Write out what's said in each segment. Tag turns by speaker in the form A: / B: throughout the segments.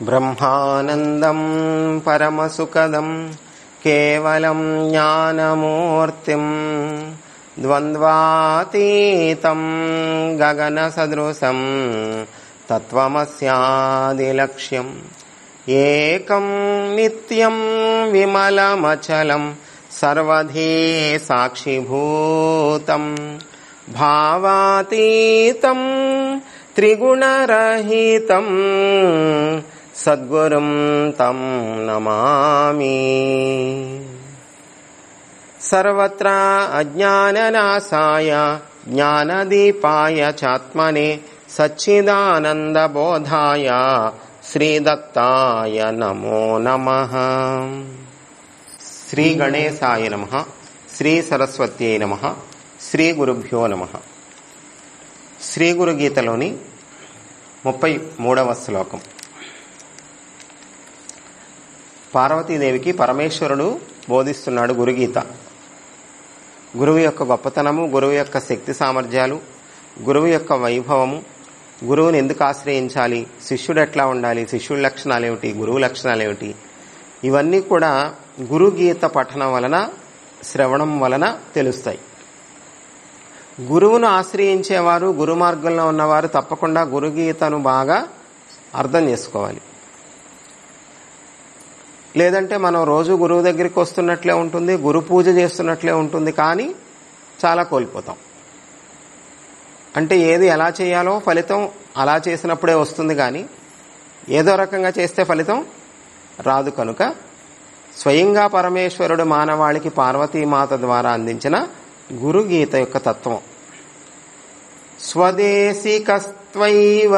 A: బ్రహ్మానందం పరమసుఖదం కేవలం జ్ఞానమూర్తిం ద్వంద్వాతీతం గగన సదృశం తత్వమస్యాదిలక్ష్యం ఏకం నిత్యం విమలమచలం సర్వధీ సాక్షిభూతం భావాతీతం త్రిగుణరహితం సద్గురుం తం నమామి. సర్వత్రా అజ్ఞాననాశాయ జ్ఞానదీపాయ చాత్మనే సచ్చిదానందబోధాయ శ్రీదత్తాయ నమో నమః. శ్రీ గణేశాయ నమః. శ్రీ సరస్వత్యై నమః. శ్రీ గురుభ్యో నమః. శ్రీ గురు గీతలోని 33వ శ్లోకం. పార్వతీదేవికి పరమేశ్వరుడు బోధిస్తున్నాడు గురుగీత. గురువు యొక్క గొప్పతనము, గురువు యొక్క శక్తి సామర్థ్యాలు, గురువు యొక్క వైభవము, గురువుని ఎందుకు ఆశ్రయించాలి, శిష్యుడు ఎట్లా ఉండాలి, శిష్యుడి లక్షణాలు ఏమిటి, గురువు లక్షణాలు ఏమిటి, ఇవన్నీ కూడా గురుగీత పఠనం వలన, శ్రవణం వలన తెలుస్తాయి. గురువును ఆశ్రయించేవారు, గురు మార్గంలో ఉన్నవారు తప్పకుండా గురుగీతను బాగా అర్థం చేసుకోవాలి. లేదంటే మనం రోజు గురువు దగ్గరికి వస్తున్నట్లే ఉంటుంది, గురు పూజ చేస్తున్నట్లే ఉంటుంది, కానీ చాలా కోల్పోతాం. అంటే ఏది ఎలా చేయాలో ఫలితం అలా చేసినప్పుడే వస్తుంది, కానీ ఏదో రకంగా చేస్తే ఫలితం రాదు. కనుక స్వయంగా పరమేశ్వరుడు మానవాళికి పార్వతీమాత ద్వారా అందించిన గురుగీత యొక్క తత్వం. స్వదేశికస్త్వైవ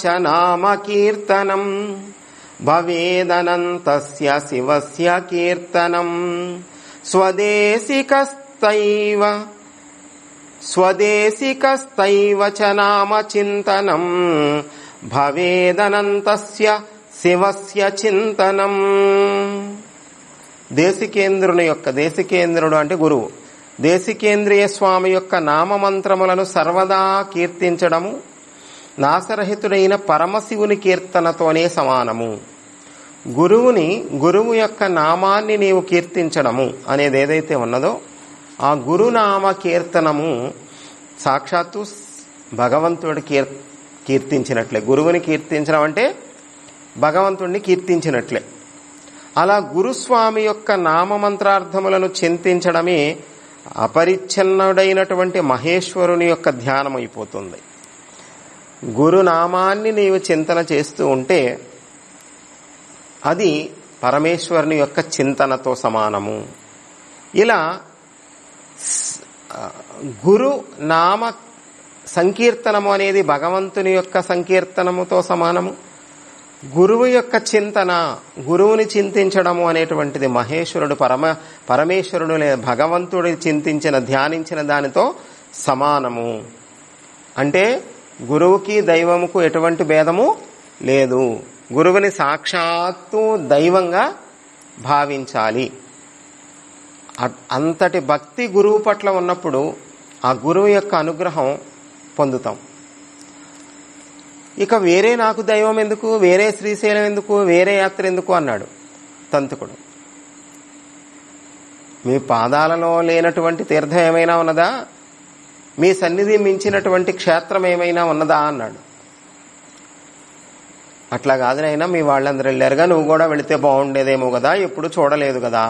A: చ నామ కీర్తనం భవేదనంతస్య శివస్య కీర్తనం. స్వదేశికస్తైవ చ నామ చింతనం భవేదనంతస్య శివస్య చింతనం. దేశికేంద్రుడు అంటే గురువు, దేశికేంద్రియ స్వామి యొక్క నామమంత్రములను సర్వదా కీర్తించడము నాశరహితుడైన పరమశివుని కీర్తనతోనే సమానము. గురువు యొక్క నామాన్ని నీవు కీర్తించడము అనేది ఏదైతే ఉన్నదో ఆ గురునామ కీర్తనము సాక్షాత్తు భగవంతుడి కీర్తించినట్లే. గురువుని కీర్తించడం అంటే భగవంతుడిని కీర్తించినట్లే. అలా గురుస్వామి యొక్క నామమంత్రార్థములను చింతించడమే అపరిచ్ఛిన్నుడైనటువంటి మహేశ్వరుని యొక్క ధ్యానం అయిపోతుంది. గురునామాన్ని నీవు చింతన చేస్తూ ఉంటే అది పరమేశ్వరుని యొక్క చింతనతో సమానము. ఇలా గురు నామ సంకీర్తనము అనేది భగవంతుని యొక్క సంకీర్తనముతో సమానము. గురువు యొక్క చింతన, గురువుని చింతించడము అనేటువంటిది పరమేశ్వరుడు లేదా భగవంతుడి చింతించిన, ధ్యానించిన దానితో సమానము. అంటే గురువుకి దైవముకు ఎటువంటి భేదము లేదు. గురువుని సాక్షాత్తు దైవంగా భావించాలి. అంతటి భక్తి గురువు పట్ల ఉన్నప్పుడు ఆ గురువు యొక్క అనుగ్రహం పొందుతాం. ఇక వేరే నాకు దైవం ఎందుకు, వేరే శ్రీశైలం ఎందుకు, వేరే యాత్ర ఎందుకు అన్నాడు తంతుకుడు. మీ పాదాలలో లేనటువంటి తీర్థం ఏమైనా ఉన్నదా, మీ సన్నిధి మించినటువంటి క్షేత్రం ఏమైనా ఉన్నదా అన్నాడు. అట్లా కాదు నైనా, మీ వాళ్ళందరూ వెళ్ళారుగా, నువ్వు కూడా వెళితే బాగుండేదేమో కదా, ఎప్పుడు చూడలేదు కదా.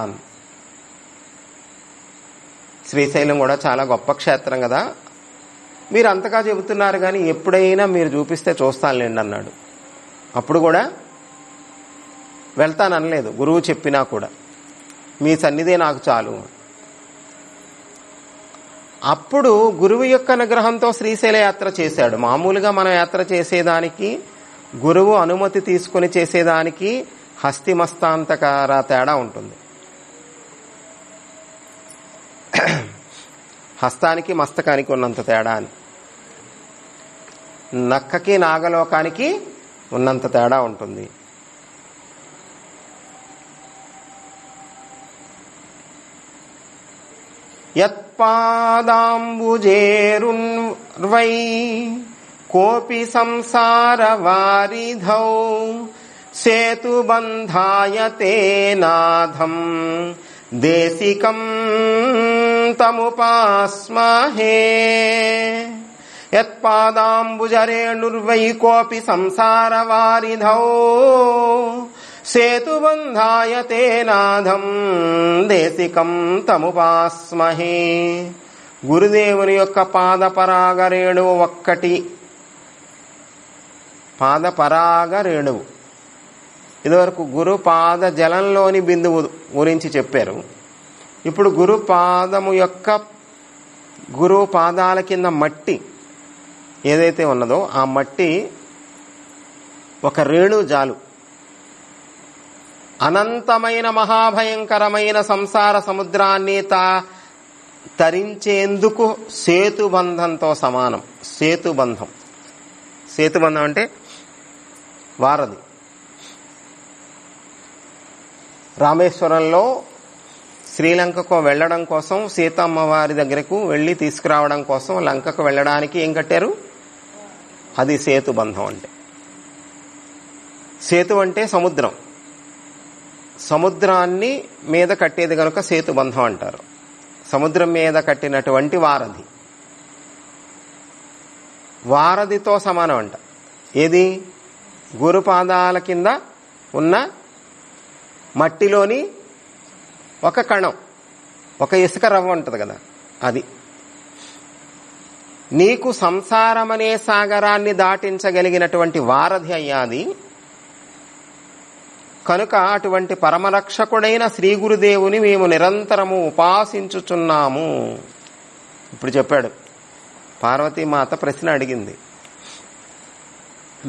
A: శ్రీశైలం కూడా చాలా గొప్ప క్షేత్రం కదా, మీరు అంతగా చెబుతున్నారు కానీ ఎప్పుడైనా మీరు చూపిస్తే చూస్తానులేండి అన్నాడు. అప్పుడు కూడా వెళ్తాననలేదు, గురువు చెప్పినా కూడా మీ సన్నిధే నాకు చాలు. అప్పుడు గురువు యొక్క అనుగ్రహంతో శ్రీశైల యాత్ర చేశాడు. మామూలుగా మనం యాత్ర చేసేదానికి, గురువు అనుమతి తీసుకుని చేసేదానికి హస్తిమస్తాంతకార తేడా ఉంటుంది. హస్తానికి మస్తకానికి ఉన్నంత తేడా అని, నక్కకి నాగలోకానికి ఉన్నంత తేడా ఉంటుంది. యత్పాదాంబుజేరున్వై కోపి సంసార వారిధౌ సేతుబంధాయతే నాథం దేశికం తముపాస్మహే. యత్పాదాంబుజరేణుర్వై కోపి సంసార వారిధౌ సేతుబంధాయతే నాథం దేశికం తముపాస్మహే. గురుదేవుని యొక్క పాదపరాగ రేణువు ఒక్కటి, పాదపరాగ రేణువు. ఇదివరకు గురు పాద జలంలోని బిందువు గురించి చెప్పారు. ఇప్పుడు గురు పాదాల కింద మట్టి ఏదైతే ఉన్నదో ఆ మట్టి ఒక రేణు జాలు అనంతమైన మహాభయంకరమైన సంసార సముద్రాన్ని తరించేందుకు సేతుబంధంతో సమానం. సేతుబంధం అంటే వారధి. రామేశ్వరంలో శ్రీలంకకు వెళ్లడం కోసం, సీతమ్మ వారి దగ్గరకు వెళ్లి తీసుకురావడం కోసం లంకకు వెళ్లడానికి ఏం కట్టారు? అది సేతుబంధం అంటే. సేతు అంటే సముద్రం, సముద్రాన్ని మీద కట్టేది కనుక సేతుబంధం అంటారు. సముద్రం మీద కట్టినటువంటి వారధి, వారధితో సమానం అంట. ఏది? గురుపాదాల కింద ఉన్న మట్టిలోని ఒక కణం, ఒక ఇసుక రవ్వ ఉంటుంది కదా, అది. నీకు సంసారమనే సాగరాన్ని దాటించగలిగినటువంటి వారధి అయ్యాది. కనుక అటువంటి పరమరక్షకుడైన శ్రీ గురుదేవుని మేము నిరంతరము ఉపాసించుచున్నాము. ఇప్పుడు చెప్పాడు. పార్వతీమాత ప్రశ్న అడిగింది,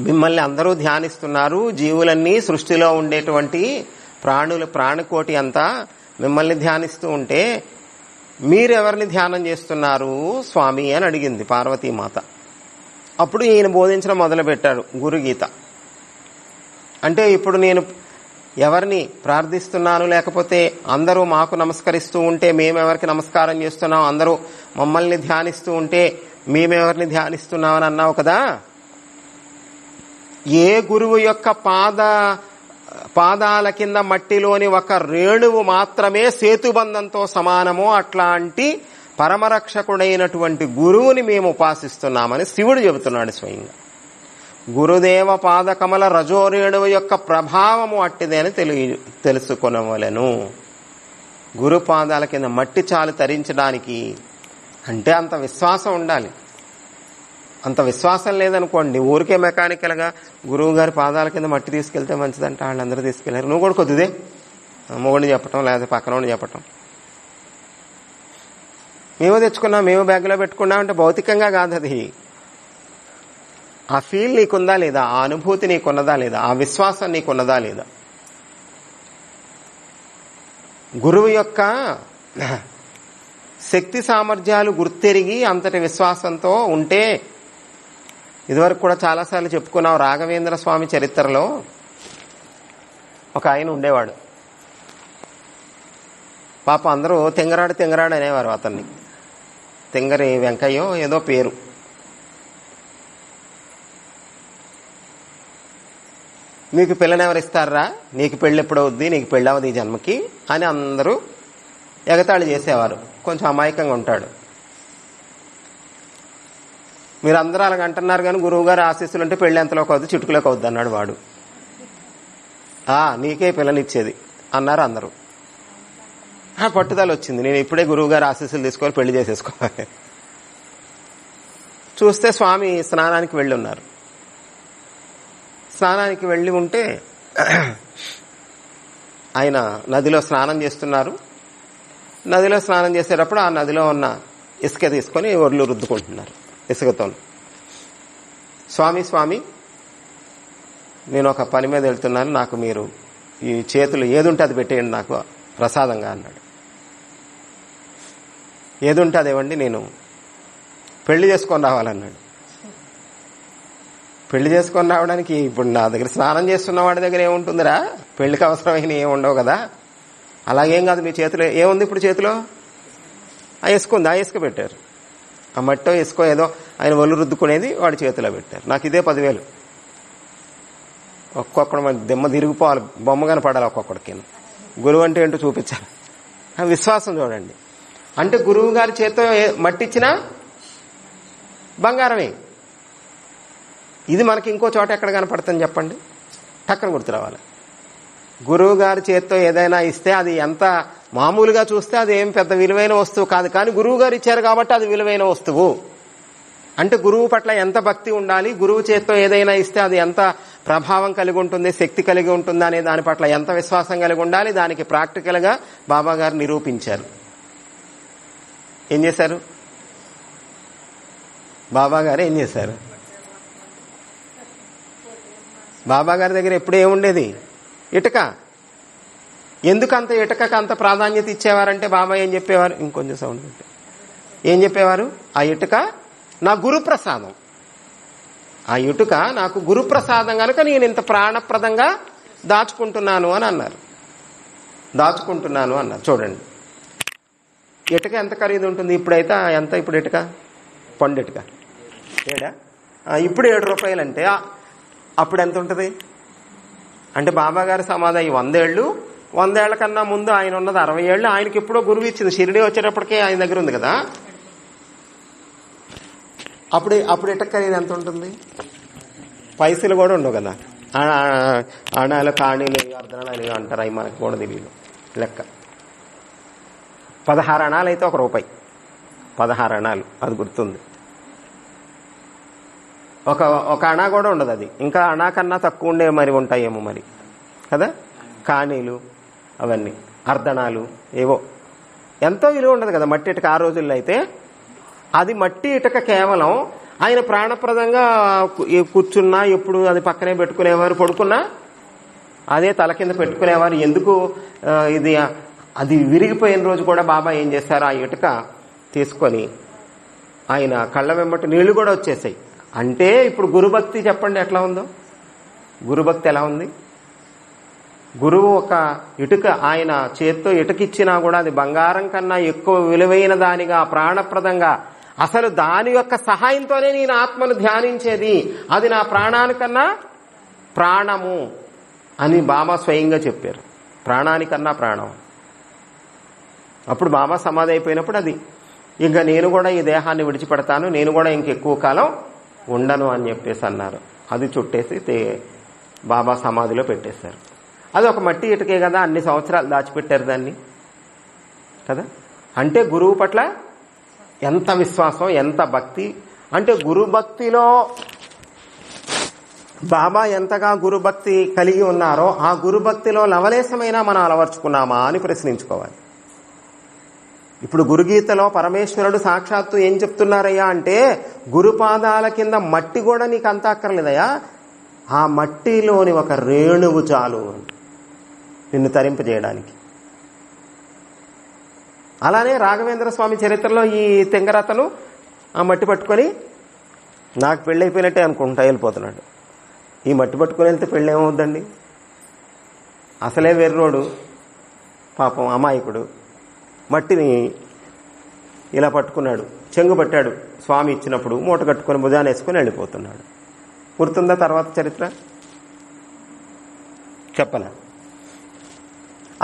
A: మిమ్మల్ని అందరూ ధ్యానిస్తున్నారు, జీవులన్నీ సృష్టిలో ఉండేటువంటి ప్రాణికోటి అంతా మిమ్మల్ని ధ్యానిస్తూ ఉంటే మీరెవరిని ధ్యానం చేస్తున్నారు స్వామి అని అడిగింది పార్వతీమాత. అప్పుడు ఈయన బోధించడం మొదలుపెట్టాడు గురుగీత. అంటే ఇప్పుడు నేను ఎవరిని ప్రార్థిస్తున్నాను, లేకపోతే అందరూ మాకు నమస్కరిస్తూ ఉంటే మేమెవరికి నమస్కారం చేస్తున్నాం, అందరూ మమ్మల్ని ధ్యానిస్తూ ఉంటే మేమెవరిని ధ్యానిస్తున్నామని అన్నావు కదా. ఏ గురువు యొక్క పాదాల కింద మట్టిలోని ఒక రేణువు మాత్రమే సేతుబంధంతో సమానమో అట్లాంటి పరమరక్షకుడైనటువంటి గురువుని మేము ఉపాసిస్తున్నామని శివుడు చెబుతున్నాడు స్వయంగా. గురుదేవ పాదకమల రజోరేణువు యొక్క ప్రభావము అట్టిదని తెలుసుకొనవలెను. గురు పాదాల కింద మట్టి చాలు తరించడానికి అంటే అంత విశ్వాసం ఉండాలి. అంత విశ్వాసం లేదనుకోండి, ఊరికే మెకానికల్ గా గురువు గారి పాదాల కింద మట్టి తీసుకెళ్తే మంచిదంట, వాళ్ళందరూ తీసుకెళ్లారు, నువ్వు కూడా కొద్దిదే మొగుడిని చెప్పటం, లేకపోతే పక్కనోడిని చెప్పటం. మేము తెచ్చుకున్నాం, మేము బ్యాగ్లో పెట్టుకున్నాం అంటే భౌతికంగా కాదు అది. ఆ ఫీల్ నీకుందా లేదా, ఆ అనుభూతి నీకున్నదా లేదా, ఆ విశ్వాసం నీకున్నదా లేదా. గురువు యొక్క శక్తి సామర్థ్యాలు గుర్తెరిగి అంతటి విశ్వాసంతో ఉంటే, ఇదివరకు కూడా చాలాసార్లు చెప్పుకున్నాం, రాఘవేంద్ర స్వామి చరిత్రలో ఒక ఆయన ఉండేవాడు. పాప అందరూ తెంగరాడు అనేవారు అతన్ని. తెంగరి వెంకయ్యో ఏదో పేరు. నీకు పిల్లనెవరిస్తారా, నీకు పెళ్ళి ఎప్పుడవుద్ది, నీకు పెళ్ళవది ఈ జన్మకి అని అందరూ ఎగతాళి చేసేవారు. కొంచెం అమాయకంగా ఉంటాడు. మీరు అందరూ అలాగ అంటున్నారు కానీ గురువు గారు ఆశీస్సులు ఉంటే పెళ్లి ఎంతలోకి అవుద్ది, చిటుకులోకి అవుద్ది అన్నాడు వాడు. నీకే పిల్లనిచ్చేది అన్నారు అందరూ. పట్టుదల వచ్చింది, నేను ఇప్పుడే గురువు గారు ఆశీస్సులు తీసుకొని పెళ్లి చేసేసుకోవాలి. చూస్తే స్వామి స్నానానికి వెళ్ళి ఉన్నారు. స్నానానికి వెళ్ళి ఉంటే ఆయన నదిలో స్నానం చేస్తున్నారు. నదిలో స్నానం చేసేటప్పుడు ఆ నదిలో ఉన్న ఇసుక తీసుకొని ఒర్లు రుద్దుకుంటున్నారు ఇసుకతో. స్వామి నేను ఒక పని మీద వెళ్తున్నాను, నాకు మీరు ఈ చేతులు ఏదుంటే అది పెట్టేయండి నాకు ప్రసాదంగా అన్నాడు. ఏదుంటే అదేవండి, నేను పెళ్లి చేసుకొని రావాలన్నాడు. పెళ్లి చేసుకొని రావడానికి ఇప్పుడు నా దగ్గర స్నానం చేస్తున్న వాడి దగ్గర ఏముంటుందిరా, పెళ్లికి అవసరమైన ఏముండవు కదా. అలాగేం కాదు, మీ చేతిలో ఏముంది ఇప్పుడు, చేతిలో ఆ ఇసుక ఉంది, ఆ ఇసుక పెట్టారు. ఆ మట్టో ఇసుకో ఏదో ఆయన ఒళ్ళు రుద్దుకునేది వాడి చేతిలో పెట్టారు. నాకు ఇదే 10,000. ఒక్కొక్కడు మన దిమ్మ తిరిగిపోవాలి, బొమ్మ కనపడాలి ఒక్కొక్కడికి. గురువు అంటే ఏంటో చూపించాలి. విశ్వాసం చూడండి. అంటే గురువు గారి చేతితో మట్టిచ్చినా బంగారమే. ఇది మనకి ఇంకో చోట ఎక్కడ కనపడుతుంది చెప్పండి? టక్కన గుర్తు రావాలి. గురువు గారి చేతితో ఏదైనా ఇస్తే అది ఎంత మామూలుగా చూస్తే అది ఏం పెద్ద విలువైన వస్తువు కాదు, కానీ గురువు గారు ఇచ్చారు కాబట్టి అది విలువైన వస్తువు. అంటే గురువు పట్ల ఎంత భక్తి ఉండాలి, గురువు చేతితో ఏదైనా ఇస్తే అది ఎంత ప్రభావం కలిగి ఉంటుంది, శక్తి కలిగి ఉంటుంది అనే దాని పట్ల ఎంత విశ్వాసం కలిగి ఉండాలి, దానికి ప్రాక్టికల్ గా బాబా గారు నిరూపించారు. ఏం చేశారు? బాబా గారు ఏం చేశారు? బాబా గారి దగ్గర ఎప్పుడు ఏముండేది? ఇటుక. ఎందుకంత ఇటుకకు అంత ప్రాధాన్యత ఇచ్చేవారంటే బాబా ఏం చెప్పేవారు? ఇంకొంచెం సౌండ్ పెట్టి ఏం చెప్పేవారు? ఆ ఇటుక నా గురుప్రసాదం, ఆ ఇటుక నాకు గురుప్రసాదం కనుక నేను ఇంత ప్రాణప్రదంగా దాచుకుంటున్నాను అని అన్నారు. దాచుకుంటున్నాను అన్నారు. చూడండి, ఇటుక ఎంత ఖరీదు ఉంటుంది ఇప్పుడైతే? ఎంత ఇప్పుడు ఇటుక? పండు ఇటుక 7. ఇప్పుడు 7 రూపాయలు అంటే అప్పుడు ఎంత ఉంటుంది? అంటే బాబా గారి సమాధి 100 ఏళ్ళు, 100 ఏళ్ల కన్నా ముందు ఆయన ఉన్నది 60 ఏళ్ళు. ఆయనకి ఎప్పుడో గురువు ఇచ్చింది, షిరిడి వచ్చేటప్పటికే ఆయన దగ్గర ఉంది కదా. అప్పుడు ఇటుక ఖరీదు ఎంత ఉంటుంది? పైసలు కూడా ఉండవు కదా. ఆణాలు, కాణీలు, అర్ధనాలు అంటారు, అవి మనకు కూడా తెలియదు లెక్క. 16 అణాలు అయితే 1 రూపాయి. 16 అణాలు అది గుర్తుంది. ఒక అణా కూడా ఉండదు, అది ఇంకా అణా కన్నా తక్కువ ఉండే మరి ఉంటాయేమో మరి కదా. కాణీలు అవన్నీ, అర్ధనాలు ఏవో, ఎంతో విలువ ఉండదు కదా మట్టి ఇటుక ఆ రోజుల్లో. అయితే అది మట్టి ఇటుక కేవలం ఆయన ప్రాణప్రదంగా కూర్చున్నా ఎప్పుడు అది పక్కనే పెట్టుకునేవారు, పడుకున్నా అదే తల కింద పెట్టుకునేవారు. ఎందుకు ఇది అది విరిగిపోయిన రోజు కూడా బాబా ఏం చేశారు? ఆ ఇటుక తీసుకొని ఆయన కళ్ళ వెంబటి నీళ్లు కూడా వచ్చేసాయి. అంటే ఇప్పుడు గురుభక్తి చెప్పండి ఎట్లా ఉందో? గురుభక్తి ఎలా ఉంది? గురువు ఒక ఇటుక ఆయన చేత్తో ఇటుకిచ్చినా కూడా అది బంగారం కన్నా ఎక్కువ విలువైన దానిగా ప్రాణప్రదంగా, అసలు దాని యొక్క సహాయంతోనే నేను ఆత్మను ధ్యానించేది, అది నా ప్రాణానికన్నా ప్రాణము అని బాబా స్వయంగా చెప్పారు. ప్రాణానికన్నా ప్రాణం. అప్పుడు బాబా సమాధి అయిపోయినప్పుడు అది ఇంకా నేను కూడా ఈ దేహాన్ని విడిచిపెడతాను, నేను కూడా ఇంకెక్కువ కాలం ఉండను అని చెప్పేసి అన్నారు. అది చుట్టేసి బాబా సమాధిలో పెట్టేశారు. అది ఒక మట్టి ఇటుకే కదా, అన్ని సంవత్సరాలు దాచిపెట్టారు దాన్ని కదా. అంటే గురువు పట్ల ఎంత విశ్వాసం, ఎంత భక్తి. అంటే గురుభక్తిలో బాబా ఎంతగా గురుభక్తి కలిగి ఉన్నారో ఆ గురుభక్తిలో లవలేశమైనా మనం అలవర్చుకున్నామా అని ప్రశ్నించుకోవాలి. ఇప్పుడు గురుగీతలో పరమేశ్వరుడు సాక్షాత్తు ఏం చెప్తున్నారయ్యా అంటే, గురుపాదాల కింద మట్టి కూడా నీకు అంత అక్కర్లేదయ్యా, ఆ మట్టిలోని ఒక రేణువు చాలు నిన్ను తరింపజేయడానికి. అలానే రాఘవేంద్ర స్వామి చరిత్రలో ఈ తెంగరతను ఆ మట్టి పట్టుకొని నాకు పెళ్ళైపోయినట్టే అనుకుంటా వెళ్ళిపోతున్నాడు. ఈ మట్టి పట్టుకొని వెళ్తే పెళ్ళి ఏమవుద్దండి? అసలే వెర్రోడు పాపం అమాయకుడు మట్టిని ఇలా పట్టుకున్నాడు, చెంగు పట్టాడు స్వామి ఇచ్చినప్పుడు, మూట కట్టుకుని భుజాన్ని వేసుకుని వెళ్ళిపోతున్నాడు. గుర్తుందా తర్వాత చరిత్ర? చెప్పనా?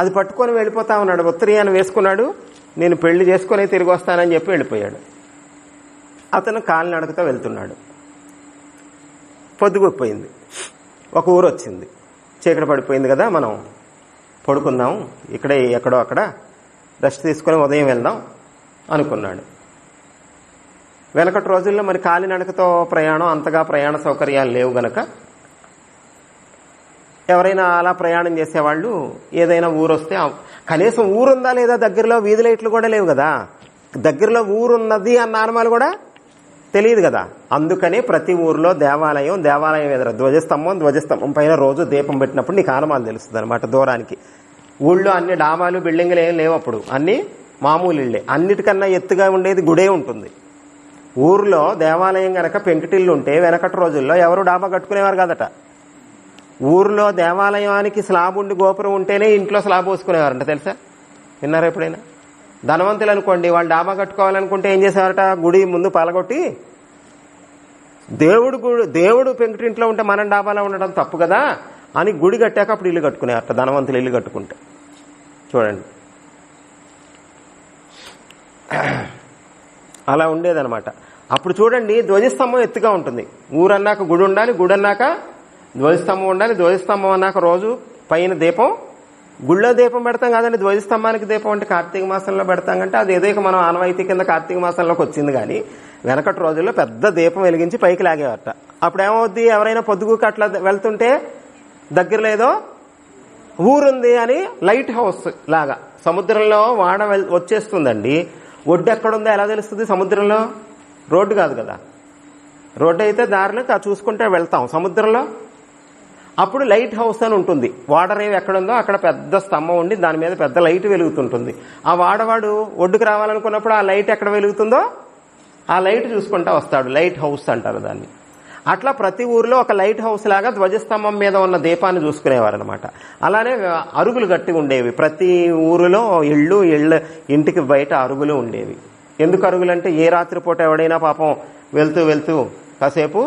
A: అది పట్టుకొని వెళ్ళిపోతా ఉన్నాడు, ఉత్తరీయాన్ని వేసుకున్నాడు, నేను పెళ్లి చేసుకుని తిరిగి వస్తానని చెప్పి వెళ్ళిపోయాడు. అతను కాలినడకతో వెళ్తున్నాడు. పొద్దుగొప్పోయింది, ఒక ఊరు వచ్చింది, చీకటి పడిపోయింది కదా, మనం పడుకుందాం ఇక్కడే ఎక్కడో అక్కడ రెస్ట్ తీసుకుని ఉదయం వెళ్దాం అనుకున్నాడు. వెనకటి రోజుల్లో మరి కాలినడకతో ప్రయాణం, అంతగా ప్రయాణ సౌకర్యాలు లేవు గనక ఎవరైనా అలా ప్రయాణం చేసేవాళ్ళు ఏదైనా ఊరు వస్తే, కనీసం ఊరుందా లేదా దగ్గరలో వీధి లైట్లు కూడా లేవు కదా, దగ్గరలో ఊరున్నది అన్న అనుమానం కూడా తెలియదు కదా. అందుకని ప్రతి ఊర్లో దేవాలయం ఎదుర ధ్వజస్తంభం పైన రోజు దీపం పెట్టినప్పుడు నీకు ఆనమాలు తెలుస్తుంది అనమాట దూరానికి. ఊళ్ళో అన్ని డాబాలు బిల్డింగ్లు ఏం లేవు అప్పుడు, అన్ని మామూలు ఇళ్లే. అన్నిటికన్నా ఎత్తుగా ఉండేది గుడే ఉంటుంది. ఊర్లో దేవాలయం గనక పెంకుటిల్లు ఉంటే వెనకటి రోజుల్లో ఎవరు డాబా కట్టుకునేవారు కాదట. ఊర్లో దేవాలయానికి స్లాబ్ ఉండి గోపురం ఉంటేనే ఇంట్లో స్లాబ్ పోసుకునేవారంట, తెలుసా? విన్నారా ఎప్పుడైనా? ధనవంతులు అనుకోండి, వాళ్ళు డాబా కట్టుకోవాలనుకుంటే ఏం చేసేవారట, గుడి ముందు పాలగొట్టి దేవుడు పెంకుటింట్లో ఉంటే మనం డాబాలో ఉండడం తప్పు కదా అని గుడి కట్టాక అప్పుడు ఇల్లు కట్టుకునేవారట, ధనవంతులు ఇల్లు కట్టుకుంటే. చూడండి, అలా ఉండేదనమాట. అప్పుడు చూడండి, ధ్వజస్తంభం ఎత్తుగా ఉంటుంది. ఊరన్నాక గుడి ఉండాలి, గుడి అన్నాక ధ్వజస్తంభం ఉండాలి, ధ్వజస్తంభం అన్నాక రోజు పైన దీపం. గుళ్ళో దీపం పెడతాం కాదండి, ధ్వజస్తంభానికి దీపం అంటే కార్తీక మాసంలో పెడతాం కంటే అది ఏదో మనం ఆనవాయితీ కింద కార్తీక మాసంలోకి వచ్చింది. కానీ వెనకటి రోజుల్లో పెద్ద దీపం వెలిగించి పైకి లాగేవారట. అప్పుడు ఏమవుద్ది, ఎవరైనా పొద్దుగుకి అట్లా వెళ్తుంటే దగ్గరలో ఏదో ఊరుంది అని లైట్ హౌస్ లాగా సముద్రంలో వాడ వచ్చేస్తుందండి. ఒడ్డు ఎక్కడుందో ఎలా తెలుస్తుంది? సముద్రంలో రోడ్డు కాదు కదా, రోడ్డు అయితే దారిలో చూసుకుంటే వెళ్తాం. సముద్రంలో అప్పుడు లైట్ హౌస్ అని ఉంటుంది. వాటర్ ఏవి ఎక్కడుందో అక్కడ పెద్ద స్తంభం ఉండి దాని మీద పెద్ద లైట్ వెలుగుతుంటుంది. ఆ వాడవాడు ఒడ్డుకు రావాలనుకున్నప్పుడు ఆ లైట్ ఎక్కడ వెలుగుతుందో ఆ లైట్ చూసుకుంటా వస్తాడు. లైట్ హౌస్ అంటారు దాన్ని. అట్లా ప్రతి ఊరిలో ఒక లైట్ హౌస్ లాగా ధ్వజస్తంభం మీద ఉన్న దీపాన్ని చూసుకునేవారు అనమాట. అలానే అరుగులు గట్టి ఉండేవి. ప్రతి ఊరిలో ఇంటికి బయట అరుగులు ఉండేవి. ఎందుకు అరుగులు అంటే, ఏ రాత్రిపూట ఎవడైనా పాపం వెళ్తూ కాసేపు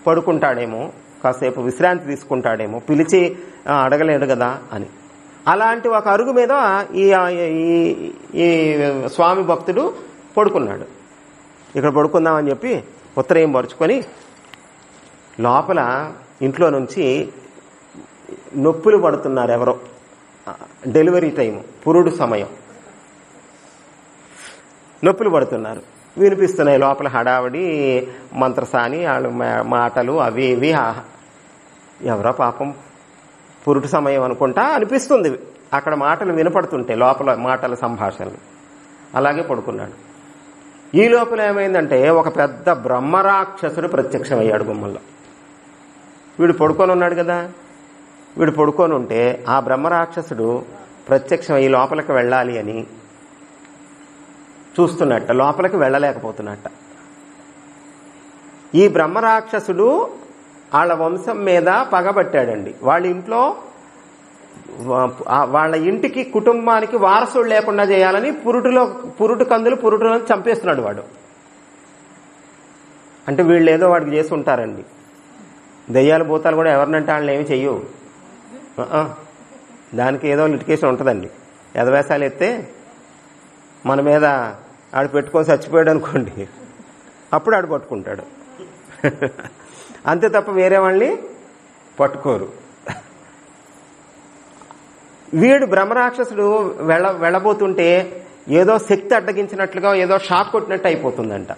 A: పడుకుంటాడేమో, కాసేపు విశ్రాంతి తీసుకుంటాడేమో, పిలిచి అడగలేడు కదా అని. అలాంటి ఒక అరుగు మీద ఈ స్వామి భక్తుడు పడుకున్నాడు. ఇక్కడ పడుకుందామని చెప్పి ఉత్తరయం పరుచుకొని లోపల ఇంట్లో నుంచి నొప్పులు పడుతున్నారు ఎవరో. డెలివరీ టైం, పురుడు సమయం, నొప్పులు పడుతున్నారు. వినిపిస్తున్నాయి లోపల హడావడి, మంత్రసాని వాళ్ళు మాటలు అవి ఇవి. ఎవరో పాపం పురుడు సమయం అనుకుంటా అనిపిస్తుంది అక్కడ మాటలు వినపడుతుంటే, లోపల మాటల సంభాషణలు. అలాగే పడుకున్నాడు. ఈ లోపల ఏమైందంటే ఒక పెద్ద బ్రహ్మరాక్షసుడు ప్రత్యక్షమయ్యాడు గుమ్మల్లో. వీడు పడుకొని ఉన్నాడు కదా, వీడు పడుకొని ఉంటే ఆ బ్రహ్మరాక్షసుడు ప్రత్యక్షమయ్యి లోపలికి వెళ్ళాలి అని చూస్తున్నట్ట, లోపలికి వెళ్ళలేకపోతున్నట్ట. ఈ బ్రహ్మరాక్షసుడు వాళ్ళ వంశం మీద పగబట్టాడండి. వాళ్ళ ఇంట్లో వాళ్ళ ఇంటికి కుటుంబానికి వారసుడు లేకుండా చేయాలని పురుటులను చంపేస్తున్నాడు వాడు. అంటే వీళ్ళు ఏదో వాడికి చేసి ఉంటారండి. దెయ్యాలు భూతాలు కూడా ఎవరినంటే వాళ్ళని ఏమి చెయ్యవు. దానికి ఏదో లిటికేషన్ ఉంటుందండి. ఎదవేశాలు ఎత్తే మన మీద ఆడు పెట్టుకొని చచ్చిపోయాడు అనుకోండి, అప్పుడు ఆడు పట్టుకుంటాడు. అంతే తప్ప వేరే వాళ్ళని పట్టుకోరు. వీడు బ్రహ్మరాక్షసుడు వెళ్ళబోతుంటే ఏదో శక్తి అడ్డగించినట్లుగా ఏదో షాక్ కొట్టినట్టు అయిపోతుందంట.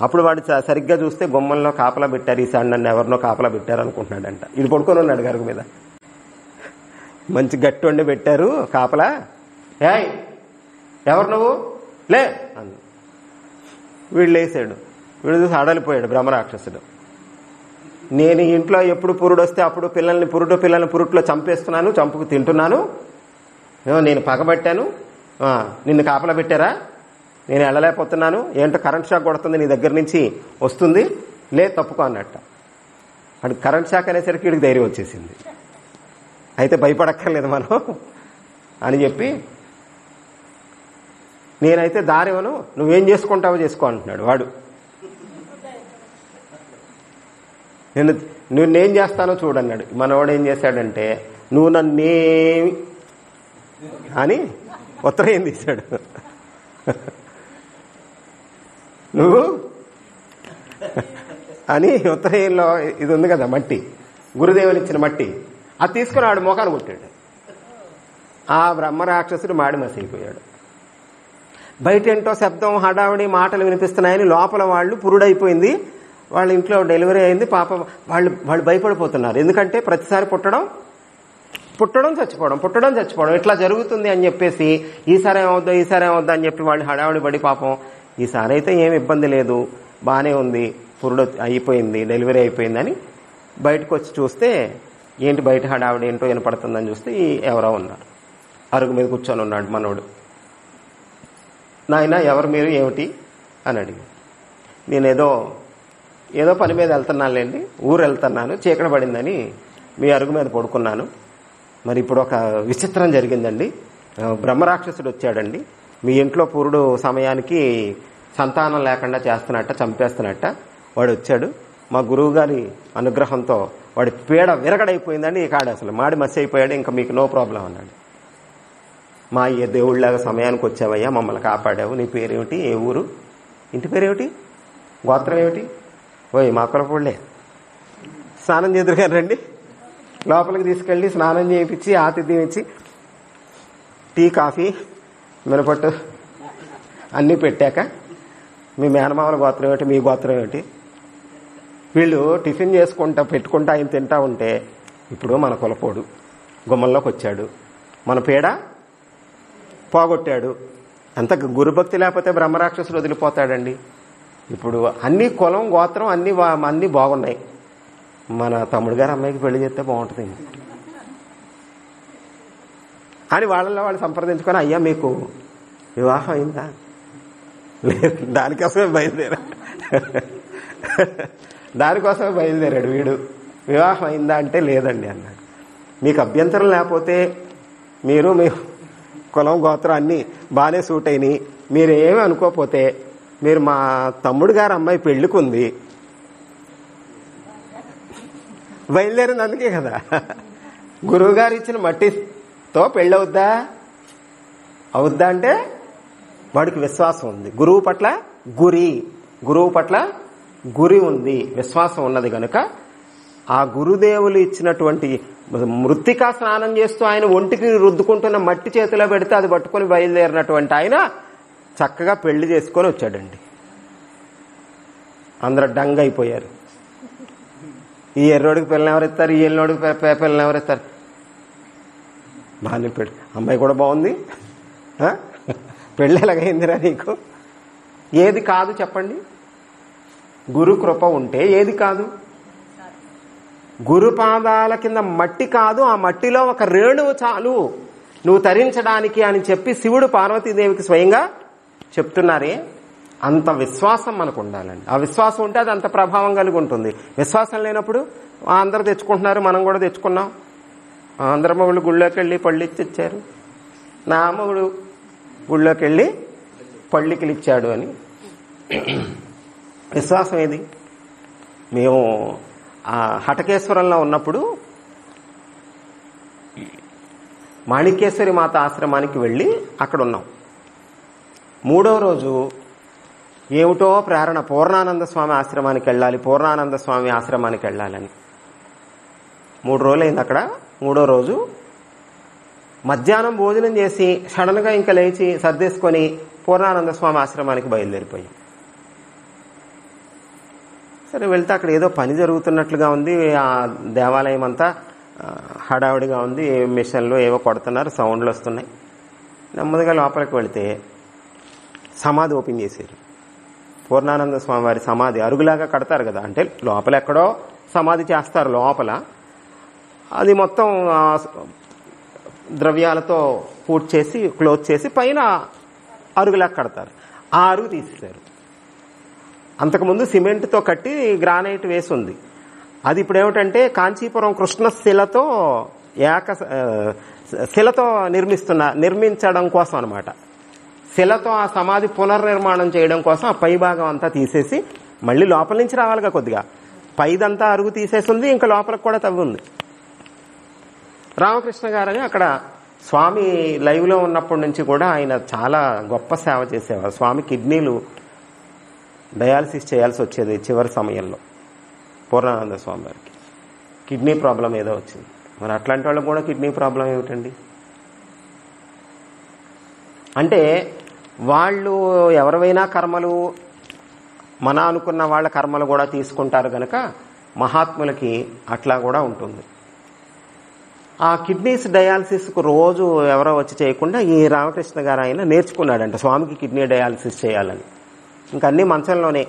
A: అప్పుడు వాడు సరిగ్గా చూస్తే గుమ్మంలో కాపలా పెట్టారు, ఈసారి నన్ను ఎవరినో కాపలా పెట్టారు అనుకుంటున్నాడంట. ఇది పడుకొని ఉన్నాడు గరుగు మీద, మంచి గట్టి వండి పెట్టారు కాపలా. ఏయ్ ఎవరు నువ్వు, లే అంది. వీడు లేసాడు. వీడు చూసి అడలిపోయాడు బ్రహ్మరాక్షసుడు. నేను ఇంట్లో ఎప్పుడు పురుడు వస్తే అప్పుడు పిల్లల్ని పురుట్లో చంపేస్తున్నాను, చంపుకు తింటున్నాను, నేను పగబట్టాను, నిన్ను కాపలా పెట్టారా, నేను వెళ్ళలేకపోతున్నాను, ఏంటో కరెంట్ షాక్ కొడుతుంది నీ దగ్గర నుంచి వస్తుంది, లే తప్పుకో అన్నట్ట. అటు కరెంట్ షాక్ అనేసరికి వీడికి ధైర్యం వచ్చేసింది. అయితే భయపడక్కర్లేదు మనం అని చెప్పి, నేనైతే దారివను, నువ్వేం చేసుకుంటావో చేసుకో అంటున్నాడు వాడు. నేనేం చేస్తానో చూడన్నాడు. మనవాడు ఏం చేశాడంటే, నువ్వు నన్నేమి అని ఉత్తరం తీశాడు. నువ్వు అని ఉత్తరయంలో ఇది ఉంది కదా మట్టి, గురుదేవులు ఇచ్చిన మట్టి, అది తీసుకుని ఆడు మోకాను కొట్టాడు. ఆ బ్రహ్మరాక్షసుడు మాడి మసైపోయాడు. బయట ఏంటో శబ్దం, హడావిడి, మాటలు వినిపిస్తున్నాయని లోపల వాళ్ళు పురుడైపోయింది, వాళ్ళ ఇంట్లో డెలివరీ అయింది. పాపం వాళ్ళు భయపడిపోతున్నారు. ఎందుకంటే ప్రతిసారి పుట్టడం చచ్చిపోవడం ఇట్లా జరుగుతుంది అని చెప్పేసి ఈసారి ఏమవుద్దో అని చెప్పి వాళ్ళు హడావిడి పడి పాపం ఈసారి అయితే ఏమి ఇబ్బంది లేదు, బాగానే ఉంది, పురుడు అయిపోయింది, డెలివరీ అయిపోయిందని బయటకు వచ్చి చూస్తే ఏంటి బయట హడావిడి ఏంటో వినపడుతుందని చూస్తే ఎవరో ఉన్నారు. అరుగు మీద కూర్చొని ఉన్నాడు మనోడు. నాయన ఎవరు మీరు, ఏమిటి అని అడిగి, ఏదో పని మీద వెళ్తున్నానులేండి, ఊరు వెళ్తున్నాను, చీకటి పడిందని మీ అరుగు మీద పడుకున్నాను. మరి ఇప్పుడు ఒక విచిత్రం జరిగిందండి, బ్రహ్మరాక్షసుడు వచ్చాడండి, మీ ఇంట్లో పురుడు సమయానికి సంతానం లేకుండా చేస్తున్నట్ట, చంపేస్తున్నట్ట. వాడు వచ్చాడు, మా గురువు గారి అనుగ్రహంతో వాడి పీడ విరగడైపోయిందండి. ఈ కాడు అసలు మాడి మసి అయిపోయాడు, ఇంకా మీకు నో ప్రాబ్లం అన్నాడు. మా ఏ దేవుళ్ళలాగా సమయానికి వచ్చావయ్యా, మమ్మల్ని కాపాడావు. నీ పేరేమిటి, ఏ ఊరు, ఇంటి పేరేమిటి, గోత్రం ఏమిటి? ఓయ్ మా కులపోళ్లే. స్నానం చేదురుగారు రండి. లోపలికి తీసుకెళ్ళి స్నానం చేయించి ఆతిథ్యం ఇచ్చి టీ, కాఫీ, మినపట్టు అన్నీ పెట్టాక మీ మేనమామల గోత్రం ఏమిటి, మీ గోత్రం ఏమిటి? వీళ్ళు టిఫిన్ చేసుకుంటా పెట్టుకుంటా ఆయన తింటా ఉంటే, ఇప్పుడు మన కులపోడు గుమ్మంలోకి వచ్చాడు, మన పీడ పోగొట్టాడు. అంత గురుభక్తి లేకపోతే బ్రహ్మరాక్షసులు వదిలిపోతాడండి. ఇప్పుడు అన్ని కులం గోత్రం అన్ని బాగున్నాయి. మన తమ్ముడు గారు అమ్మాయికి పెళ్లి చేస్తే బాగుంటుంది అని వాళ్ళలో వాళ్ళు సంప్రదించుకొని, అయ్యా మీకు వివాహం అయిందా? లేదు. దానికోసమే బయలుదేరాడు వీడు. వివాహం అయిందా అంటే లేదండి అన్నాడు. మీకు అభ్యంతరం లేకపోతే మీరు మీ కులం గోత్రం అన్ని బాగానే సూట్ అయినాయి, మీరేమీ అనుకోకపోతే మీరు మా తమ్ముడు గారు అమ్మాయి పెళ్లికుంది, బయలుదేరింది అందుకే కదా. గురువు గారు ఇచ్చిన మట్టితో పెళ్ళి అవుద్దా అంటే వాడికి విశ్వాసం ఉంది. గురువు పట్ల గురి ఉంది, విశ్వాసం ఉన్నది కనుక ఆ గురుదేవులు ఇచ్చినటువంటి మృత్తికా స్నానం చేస్తూ ఆయన ఒంటికి రుద్దుకుంటున్న మట్టి చేతిలో పెడితే అది పట్టుకుని బయలుదేరినటువంటి ఆయన చక్కగా పెళ్లి చేసుకొని వచ్చాడండి. అందరూ డంగ్ అయిపోయారు. ఈ ఎర్రోడికి పిల్లలు ఎవరిస్తారు, ఈ ఎల్లోడికి పిల్లలు ఎవరిస్తారు? బాగానే పెళ్ళి, అమ్మాయి కూడా బాగుంది, పెళ్ళి ఎలాగైందిరా నీకు? ఏది కాదు చెప్పండి? గురు కృప ఉంటే ఏది కాదు? గురు పాదాల కింద మట్టి కాదు, ఆ మట్టిలో ఒక రేణువు చాలు నువ్వు తరించడానికి అని చెప్పి శివుడు పార్వతీదేవికి స్వయంగా చెప్తున్నారే. అంత విశ్వాసం మనకు ఉండాలండి. ఆ విశ్వాసం ఉంటే అది అంత ప్రభావం కలిగి ఉంటుంది. విశ్వాసం లేనప్పుడు అందరూ తెచ్చుకుంటున్నారు, మనం కూడా తెచ్చుకున్నాం. అందరి మొగుళ్ళు గుళ్ళోకి వెళ్ళి పళ్ళు ఇచ్చారు, నా మొగుడు గుళ్ళోకి వెళ్ళి పళ్ళికిలు ఇచ్చాడు అని. విశ్వాసం ఏది? మేము హటకేశ్వరంలో ఉన్నప్పుడు మాణిక్యేశ్వరి మాత ఆశ్రమానికి వెళ్ళి అక్కడ ఉన్నాం. 3వ రోజు ఏమిటో ప్రేరణ, పూర్ణానంద స్వామి ఆశ్రమానికి వెళ్ళాలని. 3 రోజులైంది అక్కడ. 3వ రోజు మధ్యాహ్నం భోజనం చేసి సడన్ గా ఇంకా లేచి సర్దేసుకొని పూర్ణానంద స్వామి ఆశ్రమానికి బయలుదేరిపోయాం. సరే వెళ్తే అక్కడ ఏదో పని జరుగుతున్నట్లుగా ఉంది. ఆ దేవాలయం అంతా హడావుడిగా ఉంది, మిషన్లు ఏవో కొడుతున్నారు, సౌండ్లు వస్తున్నాయి. నెమ్మదిగా లోపలికి వెళితే సమాధి ఓపెన్ చేశారు. పూర్ణానంద స్వామి వారి సమాధి అరుగులాగా కడతారు కదా, అంటే లోపల ఎక్కడో సమాధి చేస్తారు లోపల. అది మొత్తం ద్రవ్యాలతో పూర్తి చేసి క్లోజ్ చేసి పైన అరుగులాగా కడతారు. ఆ అరుగు తీసేశారు. అంతకుముందు సిమెంట్తో కట్టి గ్రానైట్ వేసి ఉంది. అది ఇప్పుడు ఏమిటంటే కాంచీపురం కృష్ణ శిలతో నిర్మించడం కోసం అనమాట. శిలతో ఆ సమాధి పునర్నిర్మాణం చేయడం కోసం ఆ పై భాగం అంతా తీసేసి మళ్ళీ లోపల నుంచి రావాలిగా కొద్దిగా, పైదంతా అరుగు తీసేసింది, ఇంకా లోపలికి కూడా తవ్వి ఉంది. రామకృష్ణ గారని అక్కడ స్వామి లైవ్ లో ఉన్నప్పటి నుంచి కూడా ఆయన చాలా గొప్ప సేవ చేసేవారు. స్వామి కిడ్నీలు డయాలసిస్ చేయాల్సి వచ్చేది చివరి సమయంలో. పూర్ణానంద స్వామి వారికి కిడ్నీ ప్రాబ్లం ఏదో వచ్చింది. మరి అట్లాంటి వాళ్ళకి కూడా కిడ్నీ ప్రాబ్లం ఏమిటండి? అంటే వాళ్ళు ఎవరివైనా కర్మలు, మన అనుకున్న వాళ్ళ కర్మలు కూడా తీసుకుంటారు గనక మహాత్ములకి అట్లా కూడా ఉంటుంది. ఆ కిడ్నీస్ డయాలసిస్ కు రోజు ఎవరో వచ్చి చేయకుండా ఈ రామకృష్ణ గారు ఆయన నేర్చుకున్నాడంట స్వామికి కిడ్నీ డయాలసిస్ చేయాలని. ఇంకా అన్ని మంచంలోనే.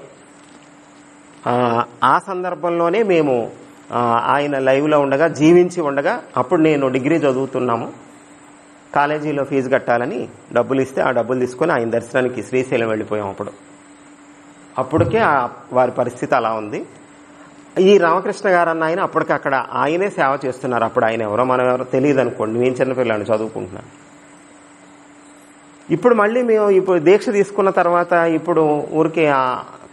A: ఆ సందర్భంలోనే మేము ఆయన లైవ్ లో ఉండగా, జీవించి ఉండగా, అప్పుడు నేను డిగ్రీ చదువుతున్నాము, కాలేజీలో ఫీజు కట్టాలని డబ్బులు ఇస్తే ఆ డబ్బులు తీసుకుని ఆయన దర్శనానికి శ్రీశైలం వెళ్ళిపోయాం. అప్పటికే వారి పరిస్థితి అలా ఉంది. ఈ రామకృష్ణ గారు అన్న ఆయన అప్పటికి అక్కడ ఆయనే సేవ చేస్తున్నారు. అప్పుడు ఆయన ఎవరో మనం ఎవరో తెలియదు అనుకోండి, నేను చిన్నపిల్లని చదువుకుంటున్నాను. ఇప్పుడు మళ్ళీ మేము ఇప్పుడు దీక్ష తీసుకున్న తర్వాత ఇప్పుడు ఊరికి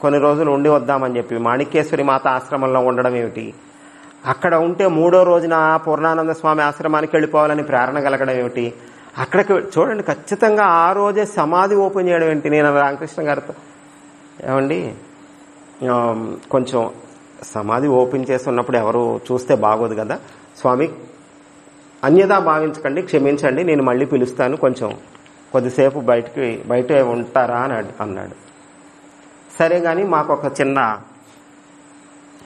A: కొన్ని రోజులు ఉండి వద్దామని చెప్పి మాణిక్యేశ్వరి మాత ఆశ్రమంలో ఉండడం ఏమిటి, అక్కడ ఉంటే 3వ రోజున పూర్ణానంద స్వామి ఆశ్రమానికి వెళ్ళిపోవాలని ప్రేరణ కలగడం ఏమిటి, అక్కడికి చూడండి ఖచ్చితంగా ఆ రోజే సమాధి ఓపెన్ చేయడం ఏంటి. నేను రామకృష్ణ గారితో ఏమండి కొంచెం సమాధి ఓపెన్ చేసి ఉన్నప్పుడు ఎవరు చూస్తే బాగోదు కదా స్వామి, అన్యదా భావించకండి, క్షమించండి, నేను మళ్ళీ పిలుస్తాను, కొంచెం కొద్దిసేపు బయట ఉంటారా అని అన్నాడు. సరే కానీ మాకు ఒక చిన్న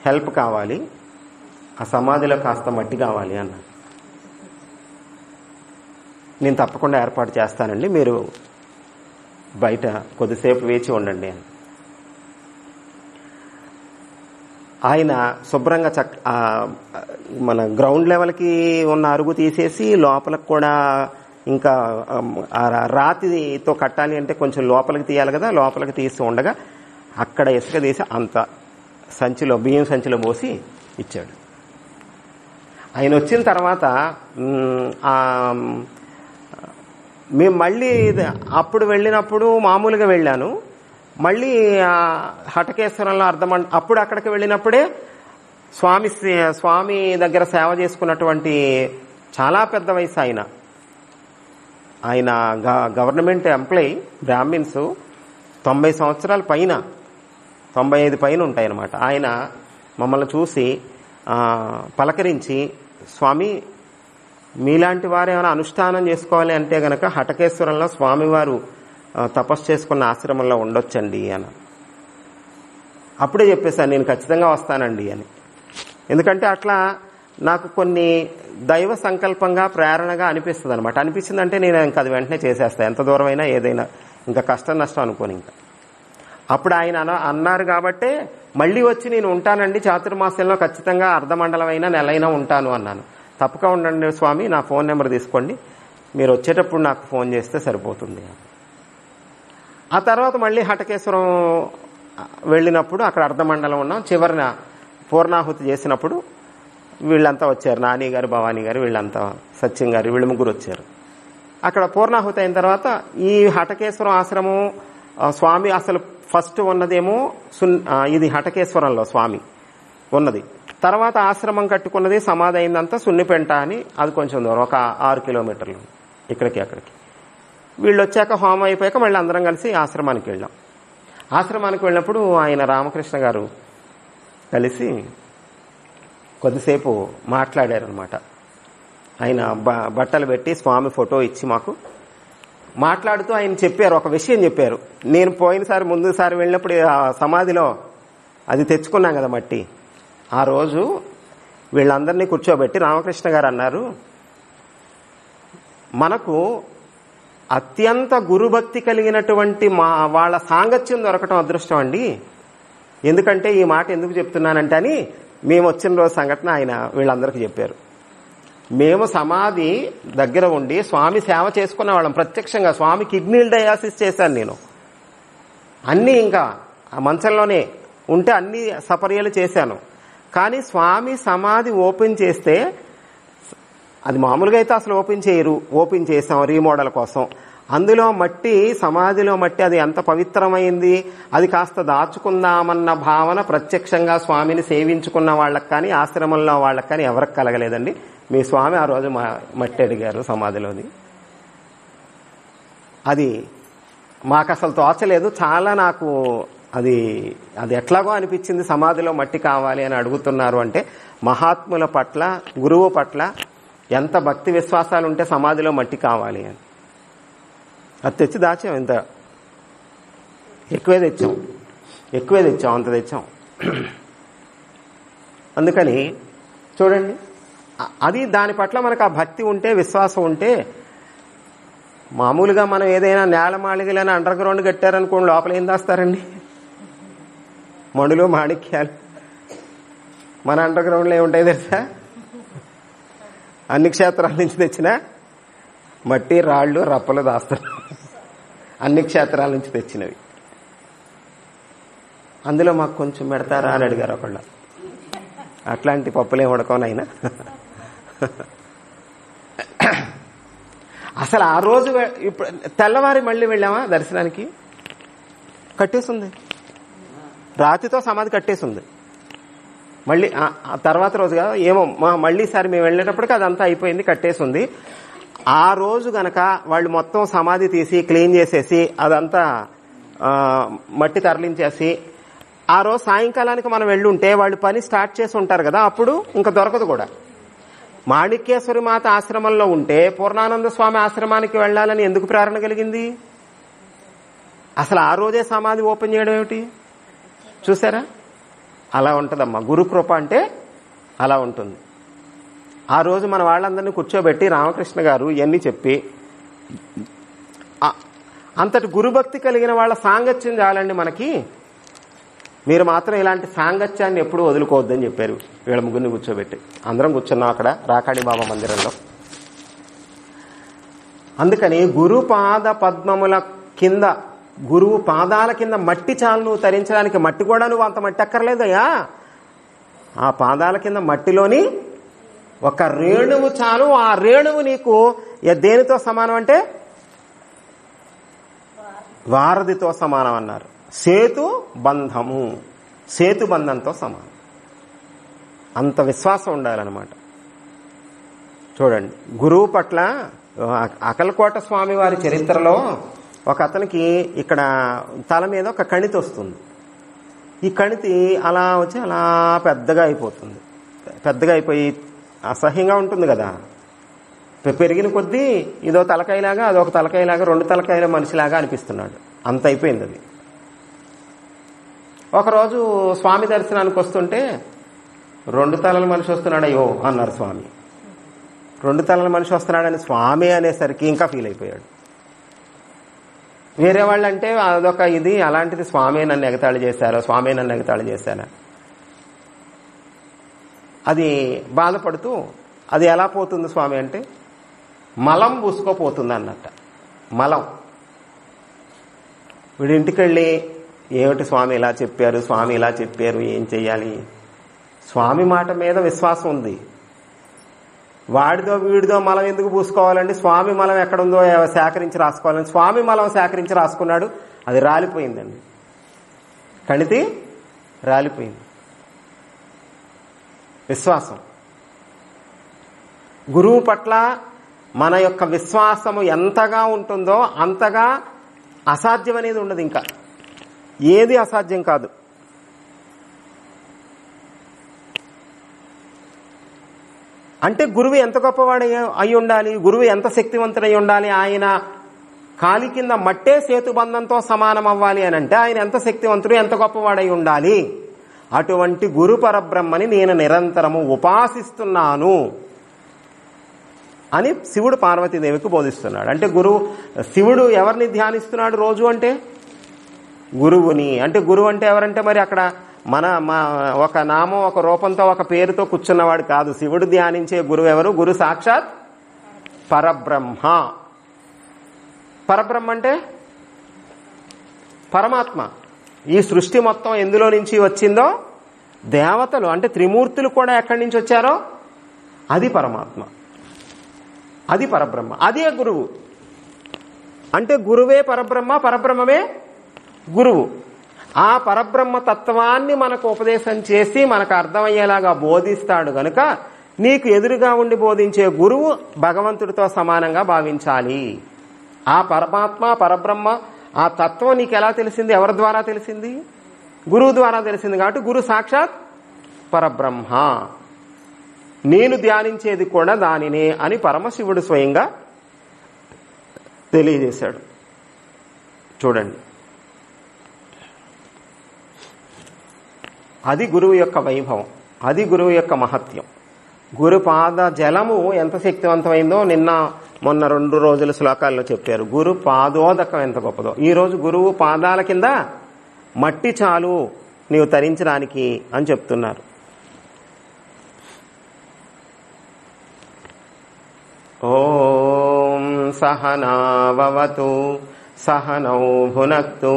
A: హెల్ప్ కావాలి, ఆ సమాధిలో కాస్త మట్టి కావాలి అన్నాడు. నేను తప్పకుండా ఏర్పాటు చేస్తానండి, మీరు బయట కొద్దిసేపు వేచి ఉండండి అని. ఆయన శుభ్రంగా మన గ్రౌండ్ లెవెల్కి ఉన్న అరుగు తీసేసి లోపలికి కూడా ఇంకా రాతితో కట్టాలి అంటే కొంచెం లోపలికి తీయాలి కదా, లోపలికి తీసి ఉండగా అక్కడ ఇసుక తీసి అంత సంచిలో బియ్యం సంచిలో పోసి ఇచ్చాడు. ఆయన వచ్చిన తర్వాత మేము మళ్ళీ అప్పుడు వెళ్ళినప్పుడు మామూలుగా వెళ్ళాను, మళ్ళీ హటకేశ్వరంలో అప్పుడు అక్కడికి వెళ్ళినప్పుడే స్వామి దగ్గర సేవ చేసుకున్నటువంటి చాలా పెద్ద వయసు ఆయన గవర్నమెంట్ ఎంప్లాయీ, బ్రాహ్మిన్స్, 90 సంవత్సరాల పైన 95 పైన ఉంటాయన్నమాట. ఆయన మమ్మల్ని చూసి పలకరించి, స్వామి మీలాంటి వారు ఏమైనా అనుష్ఠానం చేసుకోవాలి అంటే గనక హటకేశ్వరంలో స్వామివారు తపస్సు చేసుకున్న ఆశ్రమంలో ఉండొచ్చండి అని. అప్పుడే చెప్పేశాను నేను ఖచ్చితంగా వస్తానండి అని. ఎందుకంటే అట్లా నాకు కొన్ని దైవ సంకల్పంగా ప్రేరణగా అనిపిస్తుంది అనమాట. అనిపించిందంటే నేను ఇంకా అది వెంటనే చేసేస్తాను, ఎంత దూరమైనా ఏదైనా, ఇంకా కష్టం నష్టం అనుకోని. ఇంకా అప్పుడు ఆయన అన్నారు కాబట్టే మళ్ళీ వచ్చి నేను ఉంటానండి చాతుర్మాస్యంలో, ఖచ్చితంగా అర్ధమండలం అయినా నెలైనా ఉంటాను అన్నాను. తప్పక ఉండండి స్వామి, నా ఫోన్ నెంబర్ తీసుకోండి, మీరు వచ్చేటప్పుడు నాకు ఫోన్ చేస్తే సరిపోతుంది. ఆ తర్వాత మళ్ళీ హటకేశ్వరం వెళ్ళినప్పుడు అక్కడ అర్ధమండలం ఉన్నాం, చివరిన పూర్ణాహుతి చేసినప్పుడు వీళ్ళంతా వచ్చారు, నాని గారు, భవానీ గారు, వీళ్ళంతా, సత్యం గారు, వీళ్ళు ముగ్గురు వచ్చారు. అక్కడ పూర్ణాహుతి అయిన తర్వాత ఈ హటకేశ్వరం ఆశ్రమం స్వామి అసలు ఫస్ట్ ఉన్నదేమో ఇది హటకేశ్వరంలో స్వామి ఉన్నది, తర్వాత ఆశ్రమం కట్టుకున్నది సమాధి అయిందంతా సున్నిపెంట అని, అది కొంచెం దూరం, ఒక 6 కిలోమీటర్లు ఇక్కడికి అక్కడికి. వీళ్ళు వచ్చాక హోమం అయిపోయాక మళ్ళీ అందరం కలిసి ఆశ్రమానికి వెళ్ళాం. ఆశ్రమానికి వెళ్ళినప్పుడు ఆయన రామకృష్ణ గారు కలిసి కొద్దిసేపు మాట్లాడారనమాట. ఆయన బట్టలు పెట్టి స్వామి ఫోటో ఇచ్చి మాకు మాట్లాడుతూ ఆయన చెప్పారు, ఒక విషయం చెప్పారు. నేను పోయినసారి ముందుసారి వెళ్ళినప్పుడు సమాధిలో అది తెచ్చుకున్నాం కదా మట్టి, ఆ రోజు వీళ్ళందరినీ కూర్చోబెట్టి రామకృష్ణ గారు అన్నారు, మనకు అత్యంత గురుభక్తి కలిగినటువంటి వాళ్ళ సాంగత్యం దొరకటం అదృష్టం అండి. ఎందుకంటే ఈ మాట ఎందుకు చెప్తున్నానంటే అని మేము వచ్చిన రోజు సంఘటన ఆయన వీళ్ళందరికీ చెప్పారు. మేము సమాధి దగ్గర ఉండి స్వామి సేవ చేసుకున్న వాళ్ళం, ప్రత్యక్షంగా స్వామి కిడ్నీలు డయాసిస్ చేశాను నేను, అన్నీ ఇంకా ఆ మంచంలోనే ఉంటే అన్ని సపర్యలు చేశాను. కానీ స్వామి సమాధి ఓపెన్ చేస్తే, అది మామూలుగా అయితే అసలు ఓపెన్ చేయరు, ఓపెన్ చేసాం రీమోడల్ కోసం. అందులో మట్టి, సమాధిలో మట్టి అది ఎంత పవిత్రమైంది, అది కాస్త దాచుకుందామన్న భావన ప్రత్యక్షంగా స్వామిని సేవించుకున్న వాళ్ళకి కానీ ఆశ్రమంలో వాళ్ళకి కానీ ఎవరికి కలగలేదండి. మీ స్వామి ఆ రోజు మట్టి అడిగారు సమాధిలోది. అది మాకు అసలు తోచలేదు, చాలా నాకు అది ఎట్లాగో అనిపించింది. సమాధిలో మట్టి కావాలి అని అడుగుతున్నారు అంటే మహాత్ముల పట్ల, గురువు పట్ల ఎంత భక్తి విశ్వాసాలు ఉంటే సమాధిలో మట్టి కావాలి అని. అది తెచ్చి దాచాం, ఇంత ఎక్కువే తెచ్చాం అంత తెచ్చాం. అందుకని చూడండి, అది దాని పట్ల మనకు ఆ భక్తి ఉంటే, విశ్వాసం ఉంటే, మామూలుగా మనం ఏదైనా నేలమాళిగలని అండర్ గ్రౌండ్ కట్టారనుకోండి, లోపల ఏం దాస్తారండి, మణులు మాణిక్యాలు. మన అండర్ గ్రౌండ్లో ఏముంటాయి తెలుసా, అన్ని క్షేత్రాల నుంచి తెచ్చిన మట్టి, రాళ్లు, రప్పలు దాస్తారు, అన్ని క్షేత్రాల నుంచి తెచ్చినవి. అందులో మాకు కొంచెం పెడతారా అని అడిగారు ఒకళ్ళు. అట్లాంటి పప్పులేం ఉడకనైనా. అసలు ఆ రోజు ఇప్పుడు తెల్లవారి మళ్ళీ వెళ్ళామా దర్శనానికి? కట్టేసింది, రాతితో సమాధి కట్టేసింది. మళ్ళీ ఆ తర్వాత రోజు కదా ఏమో మళ్ళీ సారి మేము వెళ్ళేటప్పటికి అదంతా అయిపోయింది, కట్టేసింది. ఆ రోజు గనక వాళ్ళు మొత్తం సమాధి తీసి క్లీన్ చేసేసి అదంతా మట్టి తరలించేసి ఆ రోజు సాయంకాలానికి మనం వెళ్ళుంటే వాళ్ళు పని స్టార్ట్ చేసి ఉంటారు కదా, అప్పుడు ఇంకా దొరకదు కూడా. మాణిక్యేశ్వరి మాత ఆశ్రమంలో ఉంటే పూర్ణానంద స్వామి ఆశ్రమానికి వెళ్లాలని ఎందుకు ప్రేరణ కలిగింది? అసలు ఆ రోజే సమాధి ఓపెన్ చేయడం ఏమిటి? చూసారా? అలా ఉంటదమ్మా గురుకృప అంటే, అలా ఉంటుంది. ఆ రోజు మన వాళ్ళందరినీ కూర్చోబెట్టి రామకృష్ణ గారు ఇవన్నీ చెప్పి, అంతటి గురుభక్తి కలిగిన వాళ్ళ సాంగత్యం చాలండి మనకి, మీరు మాత్రం ఇలాంటి సాంగత్యాన్ని ఎప్పుడూ వదులుకోవద్దని చెప్పారు. వీళ్ళ ముగ్గురిని కూర్చోబెట్టి అందరం కూర్చున్నాం అక్కడ రాకాడి బాబా మందిరంలో. అందుకని గురు పాద పద్మముల కింద, గురువు పాదాల కింద మట్టి చాలు నువ్వు తరించడానికి. మట్టి కూడా నువ్వు అంత మట్టి అక్కర్లేదయ్యా, ఆ పాదాల కింద మట్టిలోని ఒక రేణువు చాలు. ఆ రేణువు నీకు దేనితో సమానం అంటే వారధితో సమానం అన్నారు. సేతు బంధము, సేతు బంధంతో సమానం. అంత విశ్వాసం ఉండాలన్నమాట. చూడండి, గురువు పట్ల అకలకోట స్వామి వారి చరిత్రలో ఒక అతనికి ఇక్కడ తల మీద ఒక కణితి వస్తుంది. ఈ కణితి అలా వచ్చి అలా పెద్దగా అయిపోతుంది. పెద్దగా అయిపోయి అసహ్యంగా ఉంటుంది కదా. పెరిగిన కొద్దీ ఇదో తలకాయలాగా అదొక తలకాయలాగా రెండు తలకాయల మనిషిలాగా అనిపిస్తున్నాడు. అంత అయిపోయింది అది. ఒకరోజు స్వామి దర్శనానికి వస్తుంటే రెండు తలల మనిషి వస్తున్నాడు అయ్యో అన్నారు స్వామి. రెండు తలల మనిషి వస్తున్నాడని స్వామి అనేసరికి ఇంకా ఫీల్ అయిపోయాడు. వేరే వాళ్ళంటే అదొక ఇది, అలాంటిది స్వామి నన్ను ఎగతాళి చేశారో, స్వామి నన్ను ఎగతాళి చేశారా, అది బాధపడుతూ అది ఎలా పోతుంది స్వామి అంటే మలం పూసుకోపోతుంది అన్నట్ట. మలం. వీడి ఇంటికి వెళ్ళి ఏమిటి స్వామి ఇలా చెప్పారు, స్వామి ఇలా చెప్పారు, ఏం చెయ్యాలి? స్వామి మాట మీద విశ్వాసం ఉంది. వాడిదో వీడిదో మలం ఎందుకు పూసుకోవాలండి? స్వామి మలం ఎక్కడుందో సేకరించి రాసుకోవాలని స్వామి మలం సేకరించి రాసుకున్నాడు. అది రాలిపోయిందండి, కణితి రాలిపోయింది. విశ్వాసం. గురువు పట్ల మన యొక్క విశ్వాసము ఎంతగా ఉంటుందో అంతగా అసాధ్యం అనేది ఉండదు. ఇంకా ఏది అసాధ్యం కాదు. అంటే గురువు ఎంత గొప్పవాడు అయి ఉండాలి, గురువు ఎంత శక్తివంతుడై ఉండాలి, ఆయన కాలి కింద మట్టే సేతుబంధంతో సమానం అవ్వాలి అని అంటే ఆయన ఎంత శక్తివంతుడు, ఎంత గొప్పవాడై ఉండాలి. అటువంటి గురు పరబ్రహ్మని నేను నిరంతరము ఉపాసిస్తున్నాను అని శివుడు పార్వతీదేవికి బోధిస్తున్నాడు. అంటే శివుడు ఎవరిని ధ్యానిస్తున్నాడు రోజు అంటే గురువుని. అంటే గురువు అంటే ఎవరంటే మరి అక్కడ ఒక నామం ఒక రూపంతో ఒక పేరుతో కూర్చున్నవాడు కాదు. శివుడు ధ్యానించే గురువు ఎవరు? గురు సాక్షాత్ పరబ్రహ్మ. పరబ్రహ్మ అంటే పరమాత్మ. ఈ సృష్టి మొత్తం ఎందులో నుంచి వచ్చిందో, దేవతలు అంటే త్రిమూర్తులు కూడా ఎక్కడి నుంచి వచ్చారో అది పరమాత్మ, అది పరబ్రహ్మ, అదే గురువు. అంటే గురువే పరబ్రహ్మ, పరబ్రహ్మమే గురువు. ఆ పరబ్రహ్మ తత్వాన్ని మనకు ఉపదేశం చేసి మనకు అర్థమయ్యేలాగా బోధిస్తాడు గనుక నీకు ఎదురుగా ఉండి బోధించే గురువు భగవంతుడితో సమానంగా భావించాలి. ఆ పరమాత్మ పరబ్రహ్మ ఆ తత్వం నీకు ఎలా తెలిసింది? ఎవరి ద్వారా తెలిసింది? గురువు ద్వారా తెలిసింది. కాబట్టి గురు సాక్షాత్ పరబ్రహ్మ. నేను ధ్యానించేది కూడా దానినే అని పరమశివుడు స్వయంగా తెలియజేశాడు. చూడండి, అది గురువు యొక్క వైభవం, అది గురువు యొక్క మహత్యం. గురుపాద జలము ఎంత శక్తివంతమైందో మొన్న 2 రోజుల శ్లోకాల్లో చెప్పారు. గురు పాదోదకం ఎంత గొప్పదో. ఈరోజు గురువు పాదాల కింద మట్టి చాలు నీవు తరించడానికి అని చెప్తున్నారు. ఓం సహనావవతు సహనౌ భునక్తు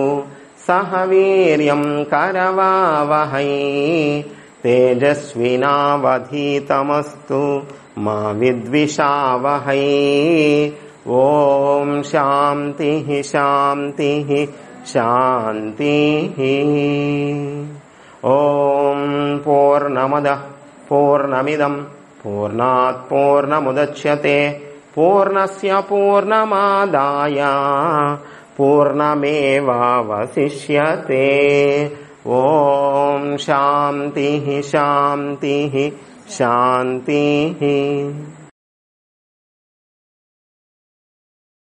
A: సహ వీర్యం కరవావహై తేజస్వినావధీతమస్తు మా విద్విషావహై ఓం శాంతి శాంతి శాంతి. ఓం పూర్ణమదః పూర్ణమిదం పూర్ణాత్ పూర్ణముదచ్యతే పూర్ణస్య పూర్ణమాదాయ పూర్ణమేవావశిష్యతే. ఓం శాంతి శాంతి శాంతి.